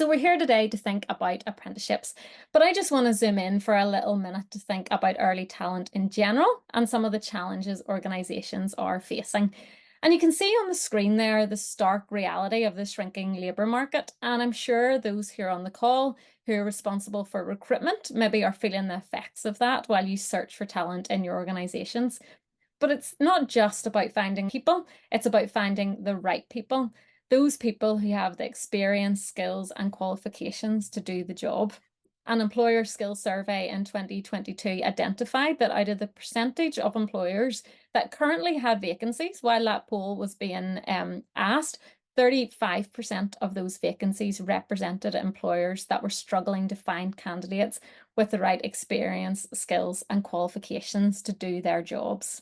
So we're here today to think about apprenticeships, but I just want to zoom in for a little minute to think about early talent in general and some of the challenges organisations are facing. And you can see on the screen there the stark reality of the shrinking labour market. And I'm sure those here on the call who are responsible for recruitment maybe are feeling the effects of that while you search for talent in your organisations. But it's not just about finding people, it's about finding the right people, those people who have the experience, skills, and qualifications to do the job. An employer skills survey in 2022 identified that out of the percentage of employers that currently have vacancies, while that poll was being asked, 35% of those vacancies represented employers that were struggling to find candidates with the right experience, skills, and qualifications to do their jobs.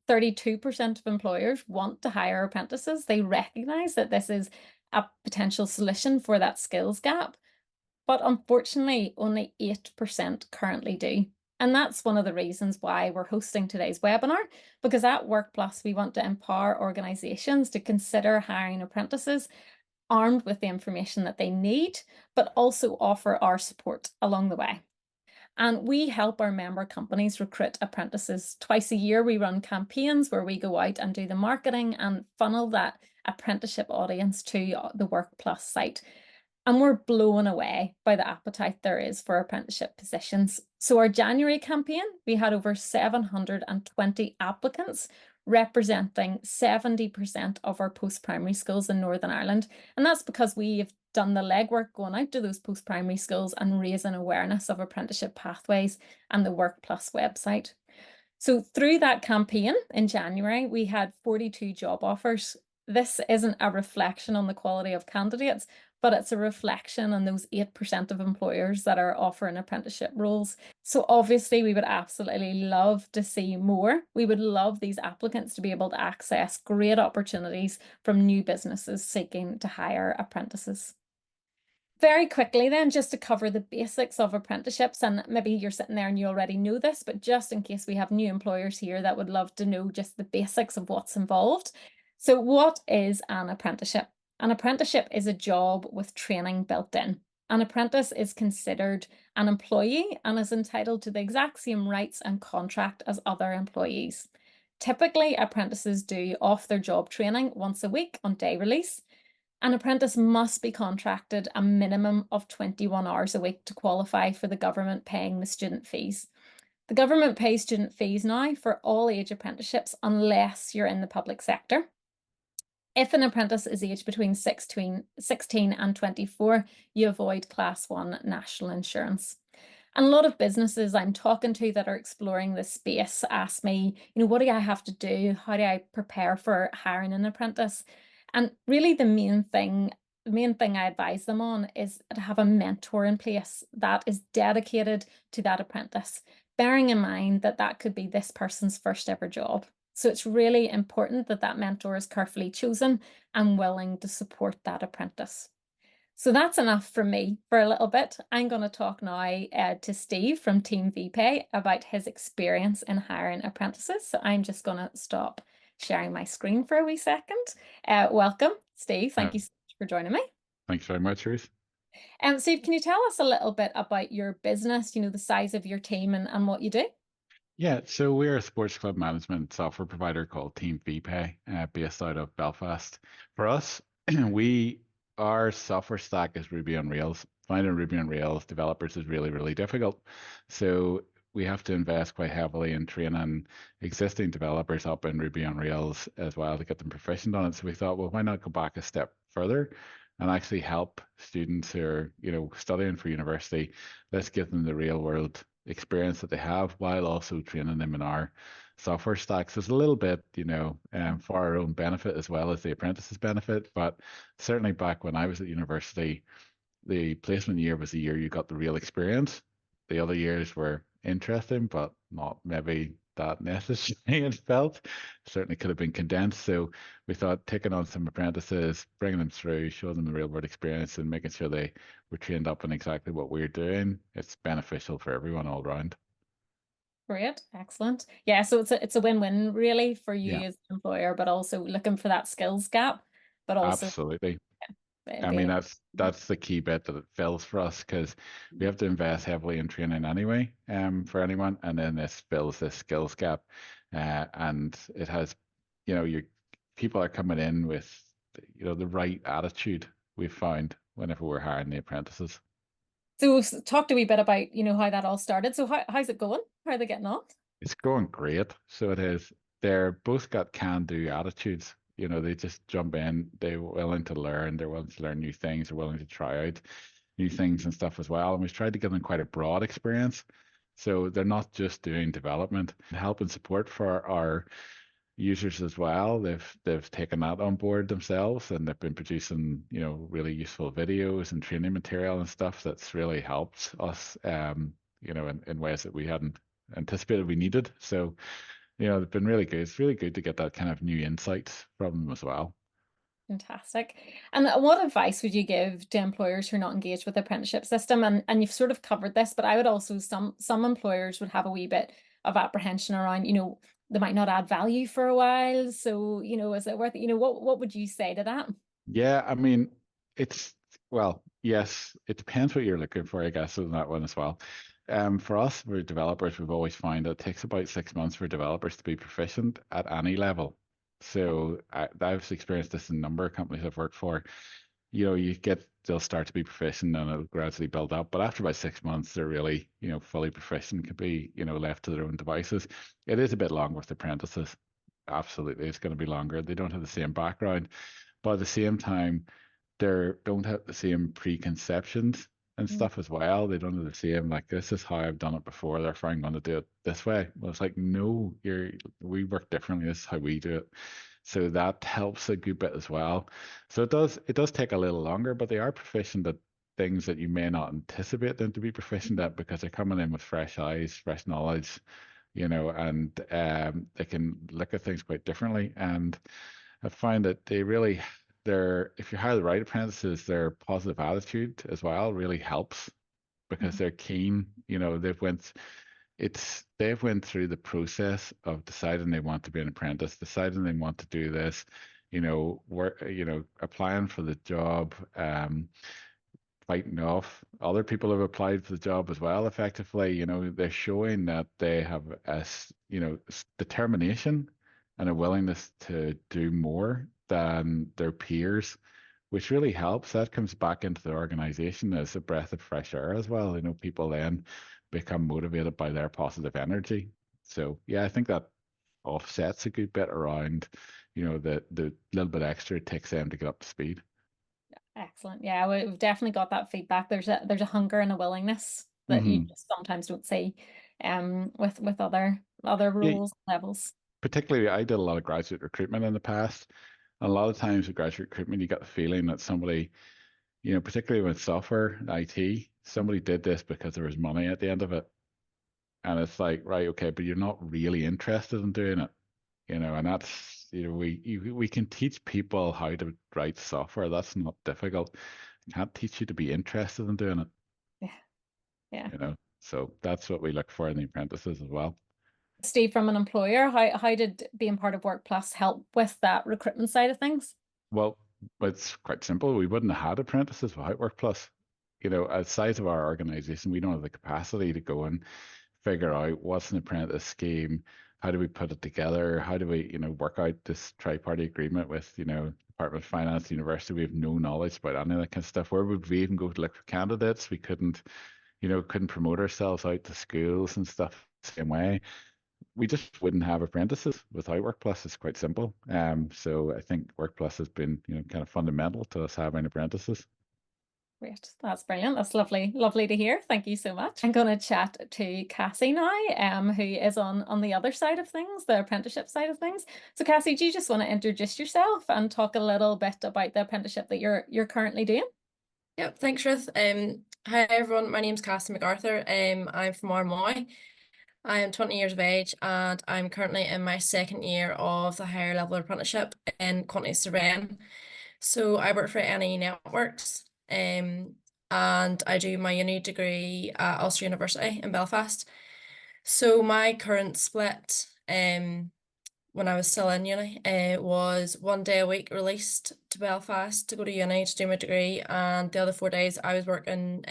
32% of employers want to hire apprentices. They recognise that this is a potential solution for that skills gap, but unfortunately, only 8% currently do. And that's one of the reasons why we're hosting today's webinar, because at Workplus, we want to empower organisations to consider hiring apprentices armed with the information that they need, but also offer our support along the way. And we help our member companies recruit apprentices. Twice a year, we run campaigns where we go out and do the marketing and funnel that apprenticeship audience to the Workplus site. And we're blown away by the appetite there is for apprenticeship positions. So our January campaign, we had over 720 applicants representing 70% of our post-primary schools in Northern Ireland. And that's because we've done the legwork going out to those post-primary schools and raising awareness of apprenticeship pathways and the Workplus website. So through that campaign in January, we had 42 job offers. This isn't a reflection on the quality of candidates, but it's a reflection on those 8% of employers that are offering apprenticeship roles. So obviously we would absolutely love to see more. We would love these applicants to be able to access great opportunities from new businesses seeking to hire apprentices. Very quickly then, just to cover the basics of apprenticeships, and maybe you're sitting there and you already know this, but just in case we have new employers here that would love to know just the basics of what's involved. So what is an apprenticeship? An apprenticeship is a job with training built in. An apprentice is considered an employee and is entitled to the exact same rights and contract as other employees. Typically, apprentices do off-their-job training once a week on day release. An apprentice must be contracted a minimum of 21 hours a week to qualify for the government paying the student fees. The government pays student fees now for all age apprenticeships unless you're in the public sector. If an apprentice is aged between 16 and 24, you avoid Class 1 national insurance. And a lot of businesses I'm talking to that are exploring this space ask me, what do I have to do? How do I prepare for hiring an apprentice? And really the main thing I advise them on is to have a mentor in place that is dedicated to that apprentice, bearing in mind that that could be this person's first ever job. So it's really important that that mentor is carefully chosen and willing to support that apprentice. So that's enough from me for a little bit. I'm going to talk now to Steve from Team VPay about his experience in hiring apprentices. So I'm just going to stop sharing my screen for a wee second. Welcome, Steve. Thank you so much for joining me. Thanks very much, Ruth. Steve, can you tell us a little bit about your business, the size of your team and what you do? Yeah, so we're a sports club management software provider called Team VPay, based out of Belfast. For us, our software stack is Ruby on Rails. Finding Ruby on Rails developers is really, really difficult. So we have to invest quite heavily in training existing developers up in Ruby on Rails as well to get them proficient on it. So we thought, well, why not go back a step further and actually help students who are, studying for university? Let's give them the real world experience that they have while also training them in our software stack. So it's a little bit, for our own benefit as well as the apprentices' benefit. But certainly back when I was at university, the placement year was the year you got the real experience. The other years were interesting, but not maybe that necessary, it felt. Certainly could have been condensed. So we thought taking on some apprentices, bringing them through, showing them the real world experience and making sure they were trained up in exactly what we're doing, it's beneficial for everyone all around. Great, excellent. Yeah, so it's a win-win really for Yeah, you as an employer, but also looking for that skills gap, but also absolutely. I mean, being that's the key bit that it fills for us because we have to invest heavily in training anyway, for anyone, and then this fills this skills gap, and it has, your people are coming in with, the right attitude. We've found whenever we're hiring the apprentices. So talk to me a bit about, how that all started. So how's it going? How are they getting on? It's going great. So it is. They're both got can-do attitudes. They just jump in. They're willing to learn. They're willing to learn new things. They're willing to try out new things and stuff as well. And we've tried to give them quite a broad experience. So they're not just doing development, help and support for our users as well. They've taken that on board themselves and they've been producing, really useful videos and training material and stuff that's really helped us, in ways that we hadn't anticipated we needed. So, they've been really good. It's really good to get that kind of new insights from them as well. Fantastic. And what advice would you give to employers who are not engaged with the apprenticeship system? And you've sort of covered this, but I would also some employers would have a wee bit of apprehension around, they might not add value for a while. So, is it worth it? What would you say to that? Yeah, I mean, it's, well, yes, it depends what you're looking for, I guess, on that one as well. For us, for developers, we've always found that it takes about 6 months for developers to be proficient at any level. So I've experienced this in a number of companies I've worked for. They'll start to be proficient and it'll gradually build up. But after about 6 months, they're really, fully proficient, could be, left to their own devices. It is a bit long with apprentices. Absolutely, it's going to be longer. They don't have the same background. But at the same time, they don't have the same preconceptions and Mm. stuff as well. They don't have the same, like, this is how I've done it before, therefore I'm going to do it this way. Well, it's like, no, we work differently. This is how we do it. So that helps a good bit as well. So it does take a little longer, but they are proficient at things that you may not anticipate them to be proficient at because they're coming in with fresh eyes, fresh knowledge, and they can look at things quite differently. And I find that if you hire the right apprentices, their positive attitude as well really helps because Mhm. they're keen. They've went through the process of deciding they want to be an apprentice, deciding they want to do this, applying for the job, fighting off other people who have applied for the job as well. Effectively, they're showing that they have determination and a willingness to do more than their peers, which really helps. That comes back into the organization as a breath of fresh air as well. People then become motivated by their positive energy. So yeah, I think that offsets a good bit around, the little bit extra it takes them to get up to speed. Excellent. Yeah, we've definitely got that feedback. There's a hunger and a willingness that you Hmm. just sometimes don't see with other Yeah, roles levels. particularly I did a lot of graduate recruitment in the past. And a lot of times with graduate recruitment, you get the feeling that somebody, particularly with software and IT, somebody did this because there was money at the end of it. And it's like, right, okay, but you're not really interested in doing it, and that's, we can teach people how to write software. That's not difficult. Can't teach you to be interested in doing it, Yeah, yeah. So that's what we look for in the apprentices as well. Steve, from an employer, how did being part of Workplus help with that recruitment side of things? Well, it's quite simple. We wouldn't have had apprentices without Workplus. At the size of our organization, we don't have the capacity to go and figure out what's an apprentice scheme, how do we put it together, how do we, work out this tri-party agreement with, Department of Finance, University. We have no knowledge about any of that kind of stuff. Where would we even go to look for candidates? We couldn't promote ourselves out to schools and stuff the same way. We just wouldn't have apprentices without Workplus. It's quite simple. So I think Workplus has been, kind of fundamental to us having apprentices. Great. That's brilliant. That's lovely, lovely to hear. Thank you so much. I'm going to chat to Cassie now, who is on the other side of things, the apprenticeship side of things. So Cassie, do you just want to introduce yourself and talk a little bit about the apprenticeship that you're currently doing? Yep, thanks, Ruth. Hi everyone, my name's Cassie MacArthur. I'm from Armagh. I am 20 years of age and I'm currently in my second year of the higher level apprenticeship in quantity surveying. So I work for NE Networks, and I do my uni degree at Ulster University in Belfast. So my current split, when I was still in uni, was 1 day a week released to Belfast to go to uni to do my degree, and the other 4 days I was working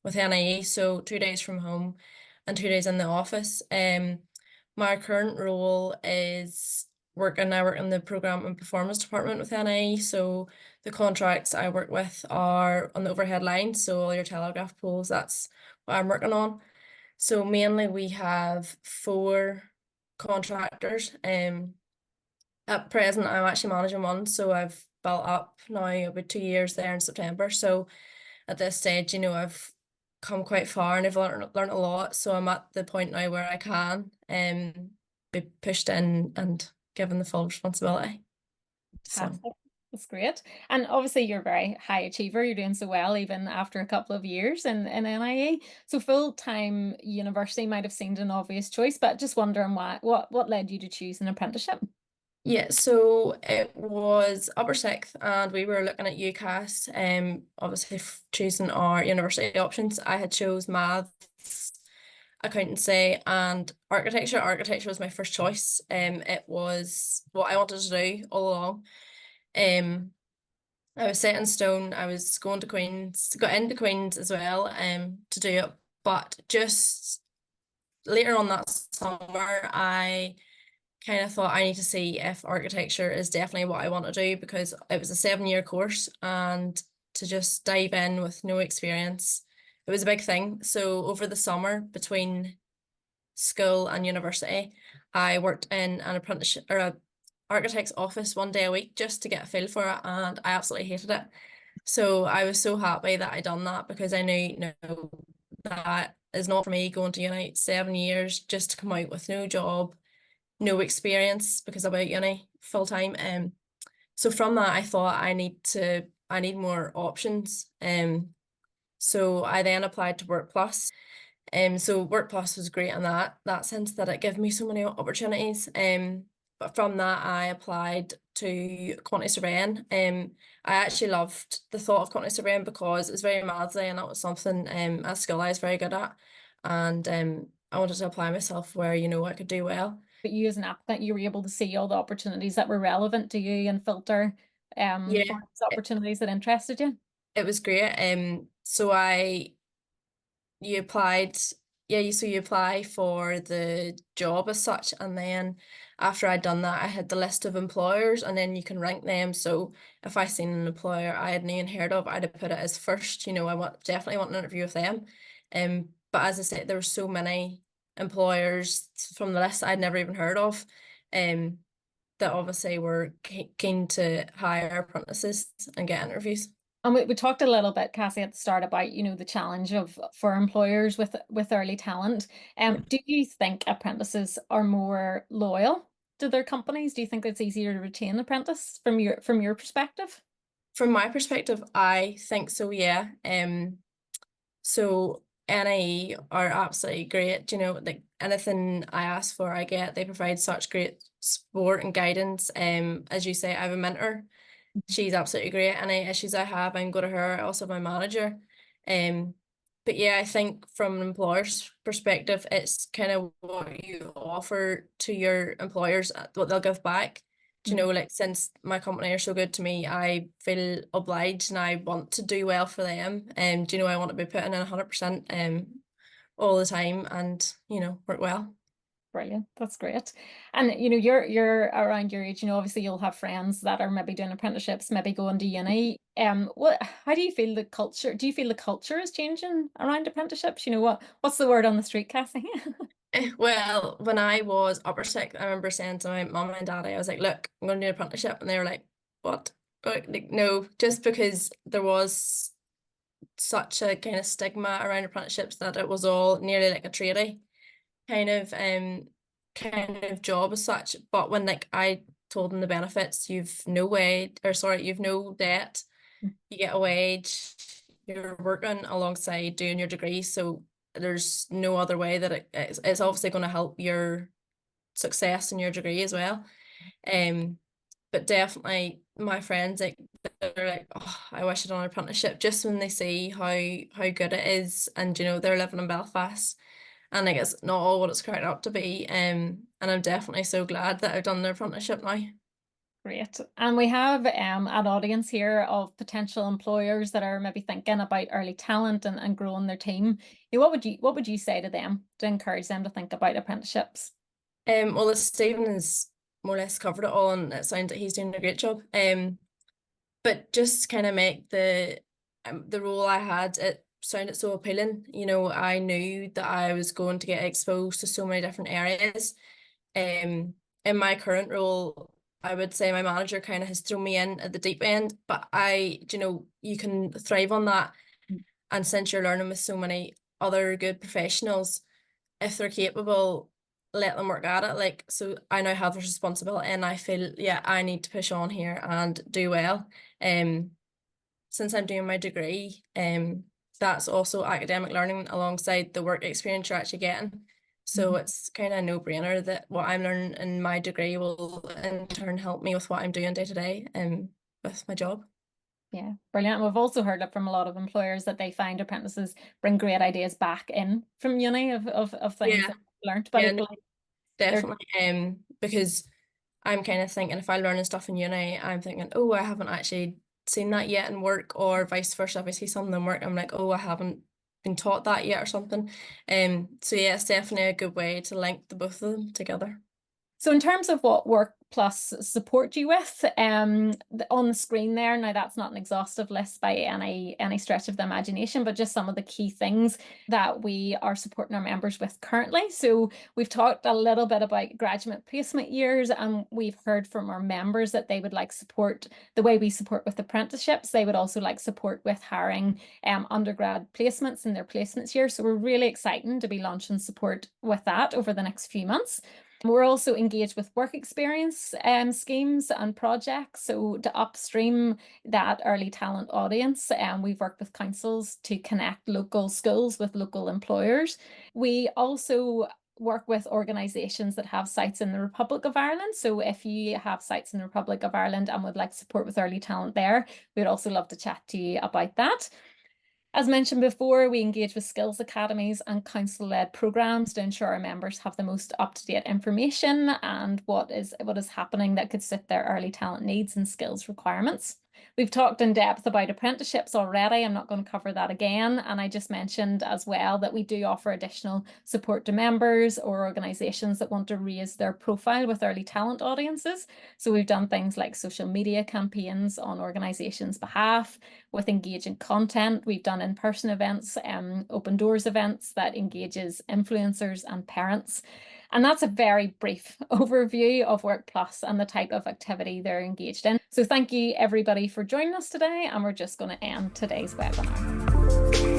with NIE, so 2 days from home and 2 days in the office. My current role is I work in the program and performance department with NIE, so the contracts I work with are on the overhead lines, so all your telegraph poles, that's what I'm working on. So mainly we have 4 contractors. At present I'm actually managing one, so I've built up now about 2 years there in September. So at this stage, I've come quite far and I've learned a lot. So I'm at the point now where I can be pushed in and given the full responsibility. So Fantastic. That's great. And obviously you're a very high achiever. You're doing so well even after a couple of years in NIE. So full-time university might have seemed an obvious choice, but just wondering what led you to choose an apprenticeship? yeah, so it was upper sixth, and we were looking at UCAS. Obviously choosing our university options. I had chose maths, accountancy, and architecture. Architecture was my first choice. It was what I wanted to do all along. I was set in stone. I was going to Queen's, got into Queen's as well, to do it. But just later on that summer, I kind of thought I need to see if architecture is definitely what I want to do, because it was a 7-year course, and to just dive in with no experience, it was a big thing. So over the summer between school and university, I worked in an apprenticeship or a architect's office 1 day a week just to get a feel for it, and I absolutely hated it. So I was so happy that I done that, because I knew, no, that is not for me, going to uni 7 years just to come out with no job, no experience, because I'm at uni full time. So from that I thought I need more options. So I then applied to Workplus. So Workplus was great in that sense, that it gave me so many opportunities. But from that I applied to quantity surveying. I actually loved the thought of quantity surveying because it's very mathsy, and that was something a skill I was very good at. And I wanted to apply myself where I could do well. But you as an applicant, you were able to see all the opportunities that were relevant to you and filter Yeah, for those opportunities that interested you. it was great. So you applied, so you apply for the job as such, and then after I'd done that, I had the list of employers, and then you can rank them. So if I seen an employer I hadn't even heard of, I'd have put it as first. Definitely want an interview with them. But as I said, there were so many employers from the list I'd never even heard of, that obviously were keen to hire apprentices and get interviews. And we talked a little bit, Cassie, at the start about, the challenge for employers with early talent. Do you think apprentices are more loyal to their companies? Do you think it's easier to retain an apprentice from your perspective? From my perspective, I think so, yeah. So NIE are absolutely great. Like anything I ask for, I get. They provide such great support and guidance. As you say, I have a mentor. She's absolutely great. Any issues I have, I can go to her. I also have my manager. But yeah, I think from an employer's perspective, it's kind of what you offer to your employers, what they'll give back. Like, since my company are so good to me, I feel obliged and I want to do well for them. I want to be putting in 100% all the time, and work well. Brilliant. That's great. And you're around your age, obviously you'll have friends that are maybe doing apprenticeships, maybe going to uni. How do you feel the culture? Do you feel the culture is changing around apprenticeships? What's the word on the street, Cassie? Well, when I was upper sixth, I remember saying to my mum and daddy, I was like, look, I'm going to do an apprenticeship. And they were like, what? Like, no, just because there was such a kind of stigma around apprenticeships, that it was all nearly like a tradie kind of job as such. But when like I told them the benefits, you've no debt, you get a wage, you're working alongside doing your degree, so there's no other way that it's obviously going to help your success in your degree as well. But definitely my friends, like, they're like, oh, I wish I'd done an apprenticeship, just when they see how good it is, and they're living in Belfast, and like it's not all what it's cracked up to be. And I'm definitely so glad that I've done the apprenticeship now. Great. And we have an audience here of potential employers that are maybe thinking about early talent and growing their team. What would you say to them to encourage them to think about apprenticeships? Well, as Stephen has more or less covered it all, and it sounds like he's doing a great job. But just kind of make the role I had, it sounded so appealing. You know, I knew that I was going to get exposed to so many different areas. In my current role, I would say my manager kind of has thrown me in at the deep end, but you can thrive on that. And since you're learning with so many other good professionals, if they're capable, let them work at it. Like, so I now have this responsibility and I feel, yeah, I need to push on here and do well. Since I'm doing my degree, that's also academic learning alongside the work experience you're actually getting. So it's kind of a no-brainer that what I'm learning in my degree will in turn help me with what I'm doing day to day with my job. Yeah, brilliant. And we've also heard it from a lot of employers that they find apprentices bring great ideas back in from uni of things Yeah. that they've learned, but Yeah, equally definitely. Because I'm kind of thinking if I learn stuff in uni, I'm thinking, oh, I haven't actually seen that yet in work, or vice versa. If I see something in work, I'm like, oh, I haven't been taught that yet or something. So yeah, it's definitely a good way to link the both of them together. So in terms of what Workplus support you with, on the screen there, now that's not an exhaustive list by any stretch of the imagination, but just some of the key things that we are supporting our members with currently. So we've talked a little bit about graduate placement years, and we've heard from our members that they would like support the way we support with apprenticeships. They would also like support with hiring undergrad placements in their placements year. So we're really excited to be launching support with that over the next few months. We're also engaged with work experience schemes and projects. So to upstream that early talent audience, we've worked with councils to connect local schools with local employers. We also work with organisations that have sites in the Republic of Ireland. So if you have sites in the Republic of Ireland and would like support with early talent there, we'd also love to chat to you about that. As mentioned before, we engage with skills academies and council-led programs to ensure our members have the most up-to-date information and what is happening that could suit their early talent needs and skills requirements. We've talked in depth about apprenticeships already. I'm not going to cover that again. And I just mentioned as well that we do offer additional support to members or organisations that want to raise their profile with early talent audiences. So we've done things like social media campaigns on organisations' behalf with engaging content. We've done in-person events, open doors events that engages influencers and parents. And that's a very brief overview of Workplus and the type of activity they're engaged in. So thank you everybody for joining us today, and we're just going to end today's webinar.